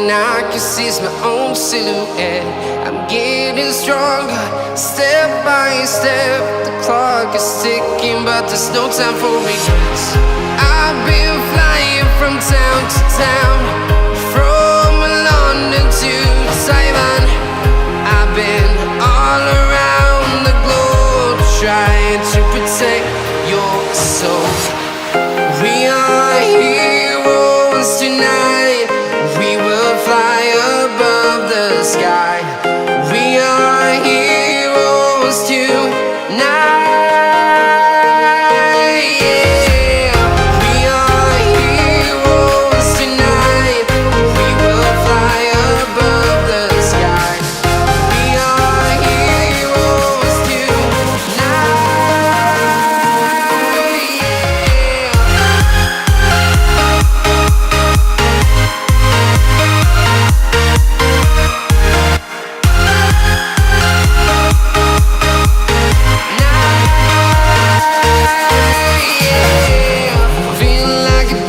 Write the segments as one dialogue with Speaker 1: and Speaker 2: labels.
Speaker 1: and I can see my own silhouette. I'm getting stronger, step by step. The clock is ticking, but there's no time for regrets. I've been flying from town to town, from London to Taiwan. I've been all around the globe, trying to protect your soul. We are heroes tonight. We will fly above the sky. We are heroes tonight. Yeah. We are heroes tonight. We will fly above the sky. We are heroes tonight. Feeling like a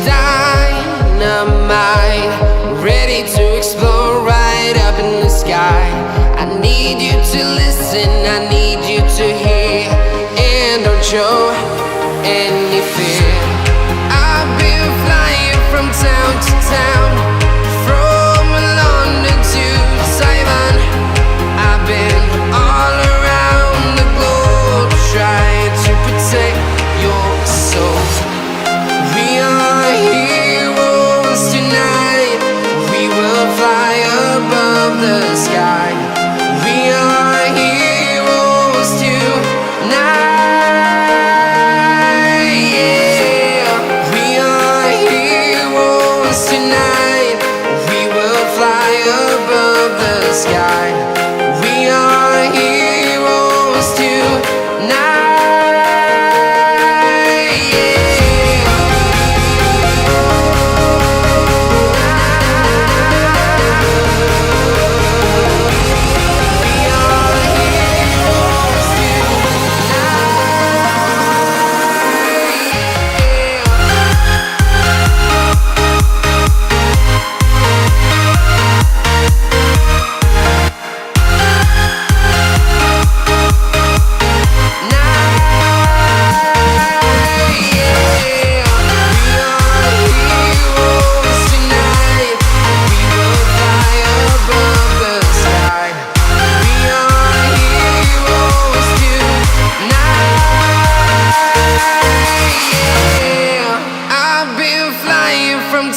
Speaker 1: dynamite, ready to explode right up in the sky. I need you to listen, I need you to hear, and don't show any fear. I've been flying from town to town, from London to Taiwan. I've been all around the globe, trying to protect your soul. We are heroes tonight. We will fly above the sky. We are heroes tonight. Yeah. We are heroes tonight. We will fly above the sky. We are heroes tonight.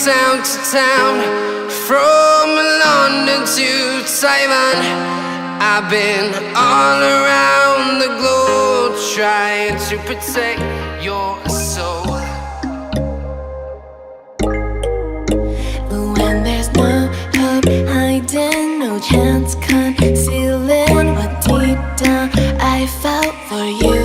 Speaker 1: Town to town, from London to Taiwan. I've been all around the globe, trying to protect your soul.
Speaker 2: When there's no hope hiding, no chance concealing what deep down I felt for you.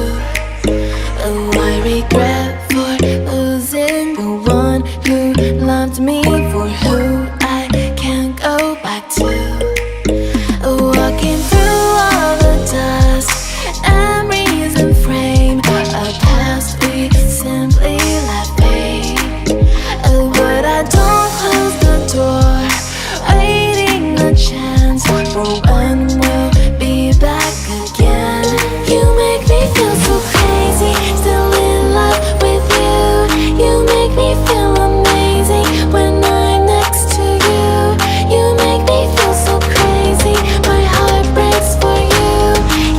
Speaker 2: Oh, I regret for losing the one who loved me, for who I can't go back to. Walking through all the dust, memories and frame, a past we simply let fade. But I don't close the door, waiting a chance for when we'll be back again. You make me feel so crazy, still in love with you. You make me feel amazing when I'm next to you. You make me feel so crazy, my heart breaks for you.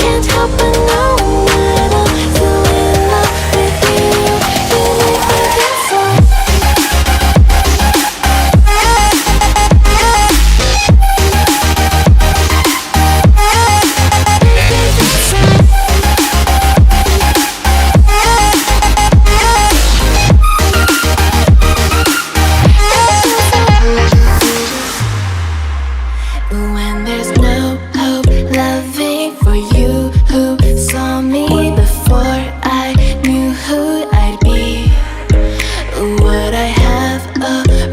Speaker 2: Can't help but know that I'm still in love with you. You make me feel so. When there's no hope loving for you who saw me before I knew who I'd be. What I have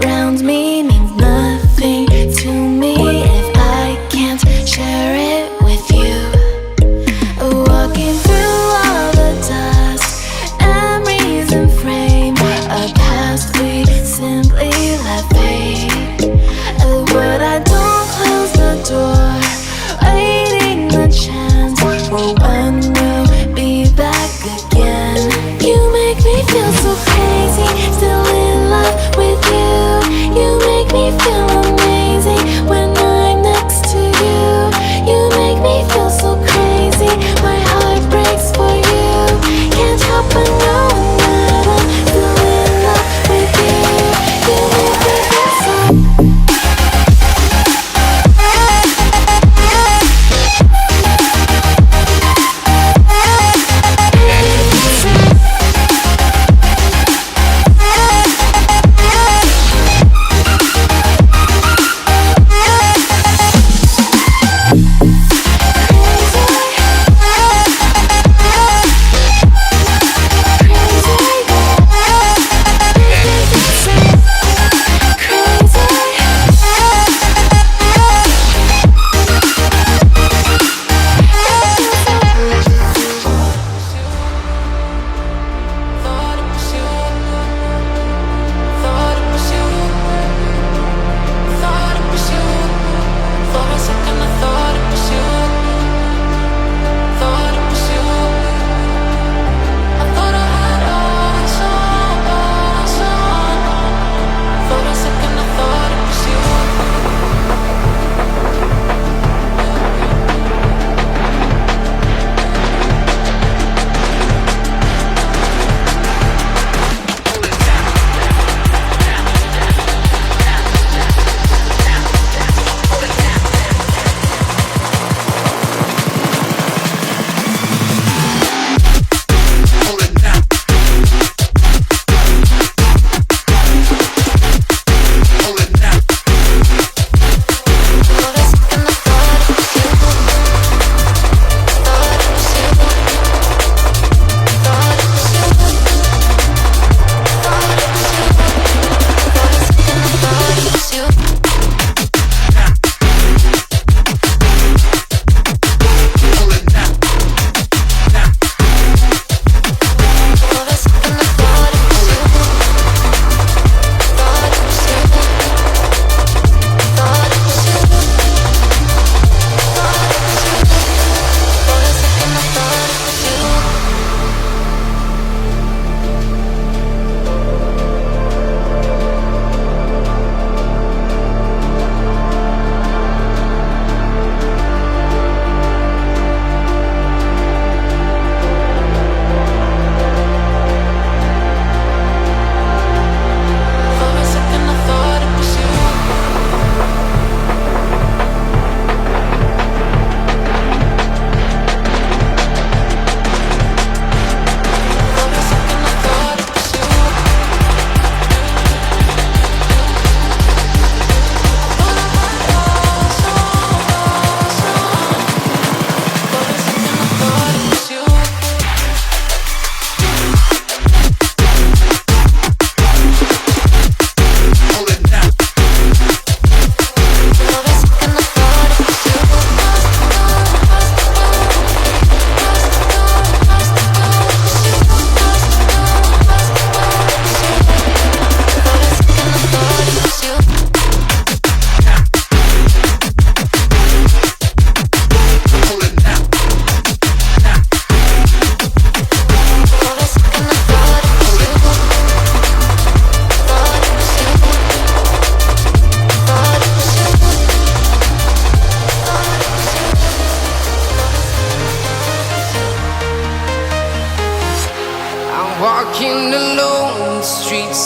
Speaker 2: around me means nothing to me if I can't share it with you. Walking through all the dust, memories and frame, a past we simply let fade. What I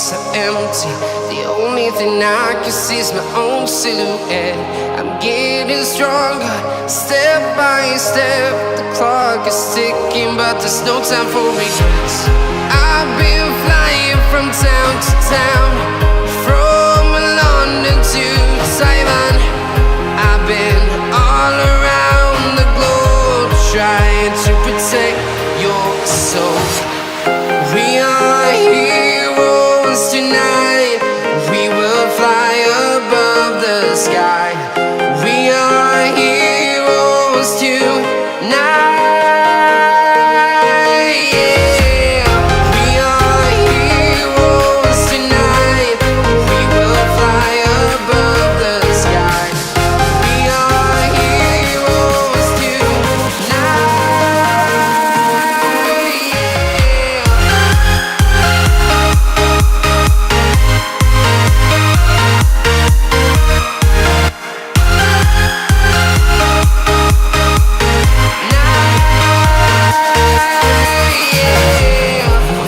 Speaker 1: so empty. The only thing I can see is my own silhouette. I'm getting stronger, step by step. The clock is ticking, but there's no time for regrets. I've been flying from town to town, from London to Taiwan. I've been all around the globe, trying to protect your soul. We are heroes tonight. We will fly above the sky. We are heroes tonight. Yeah. We are heroes tonight. We will fly above the sky. We are heroes tonight.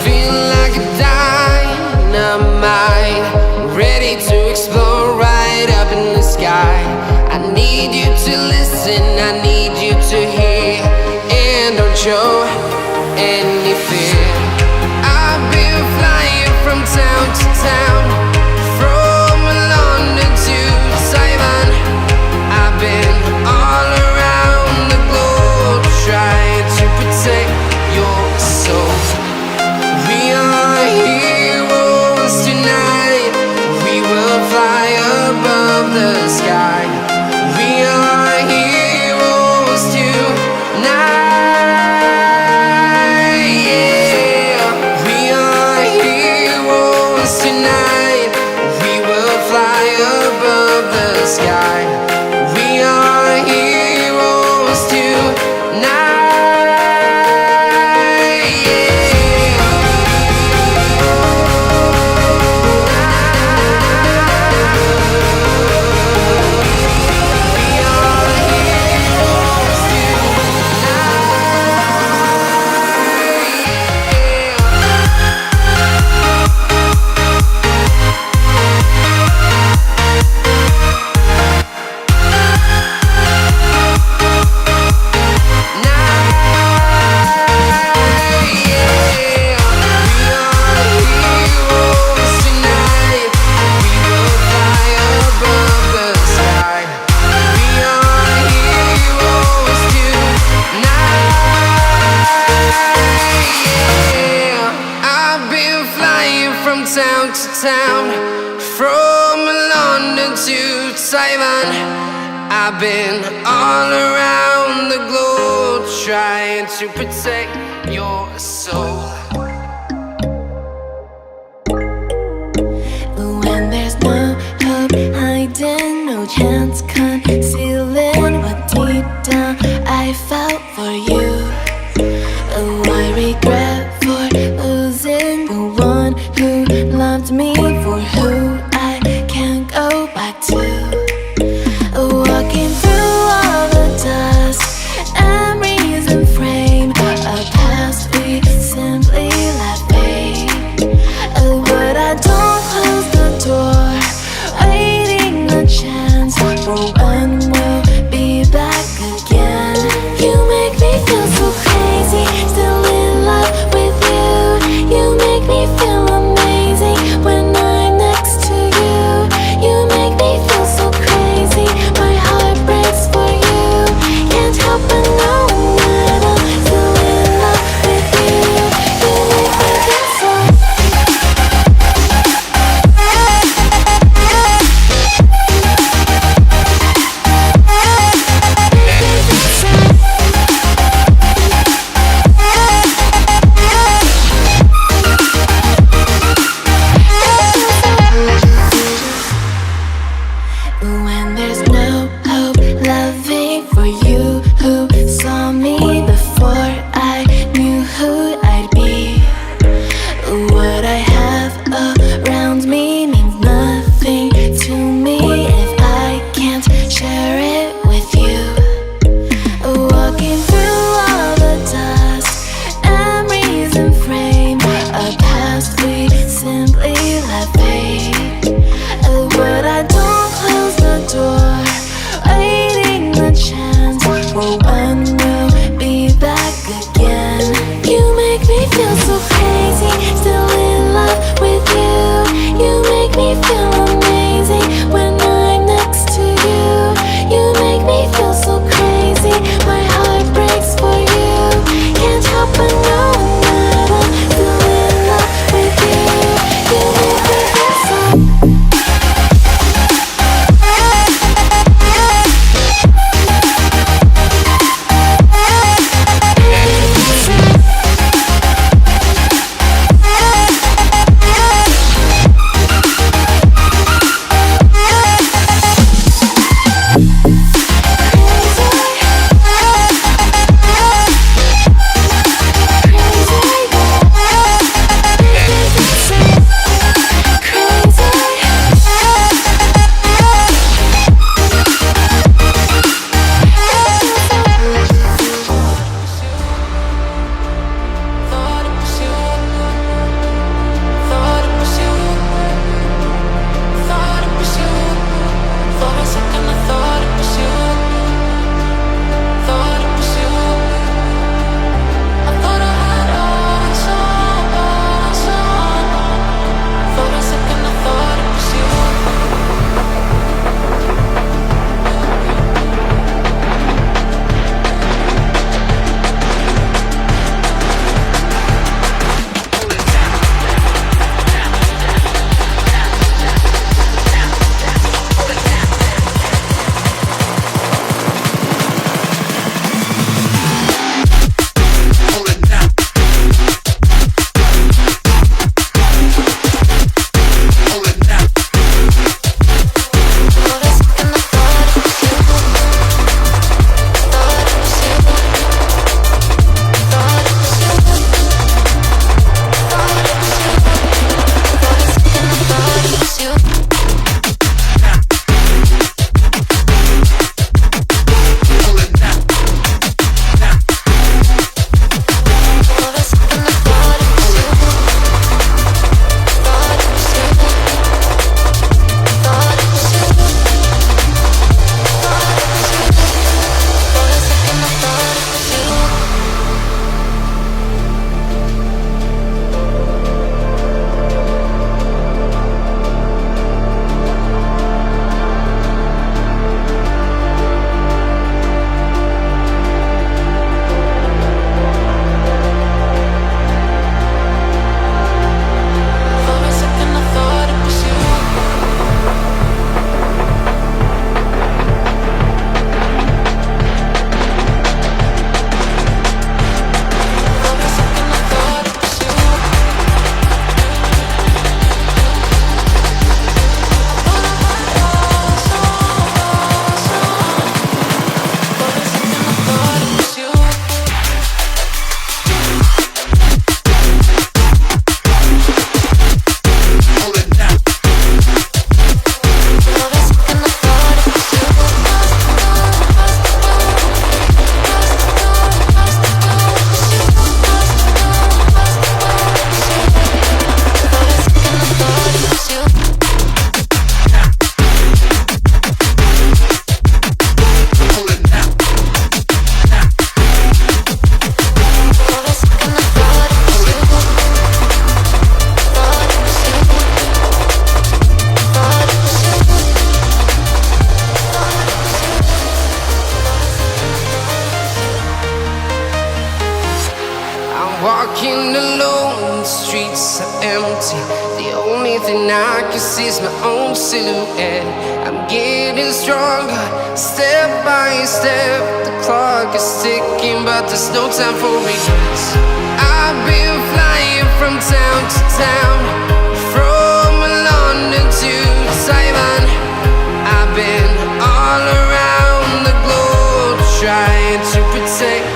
Speaker 1: Feel like a dynamite, ready to explode right up in the sky. I need you to listen, I need you to hear, and don't show any fear. I've been flying from town to town, from London to Taiwan. I've been all around the globe, trying to protect your soul. We are heroes tonight. We will fly above the sky. We are heroes tonight. Yeah. We are heroes tonight. We will fly above the sky. We are heroes tonight. Town to town, from London to Taiwan. I've been all around the globe, trying to protect your soul.
Speaker 2: When there's no hope hiding, no chance concealing what deep down I felt for you. Oh, I regret for losing the one who loved me, for who I can't go back to. Walking through all the dust and reason frame, a past we simply let fade. Oh, but I don't close the door, waiting a chance for when we'll be back again. You make me feel so crazy, still in love with you. You make me feel amazing when I'm next to you. You make me feel so crazy, my heart breaks for you. Can't help but know that I'm still in love with you. You make me feel so. When there's no hope loving for you who saw me before I knew who I'd be. What I have around me means nothing to me if I can't share it with you. Walking through all the dust and reason frame, a past we simply let for when we'll be back again. You make me feel so crazy, still in love with you. You make me feel amazing when I'm next to you. You make me feel so crazy, my heart breaks for you. Can't help but know that I'm still in love with you. You make me feel so.
Speaker 1: Walking alone, the streets are empty. The only thing I can see is my own silhouette. I'm getting stronger, step by step. The clock is ticking, but there's no time for regrets. I've been flying from town to town, from London to Taiwan. I've been all around the globe trying to protect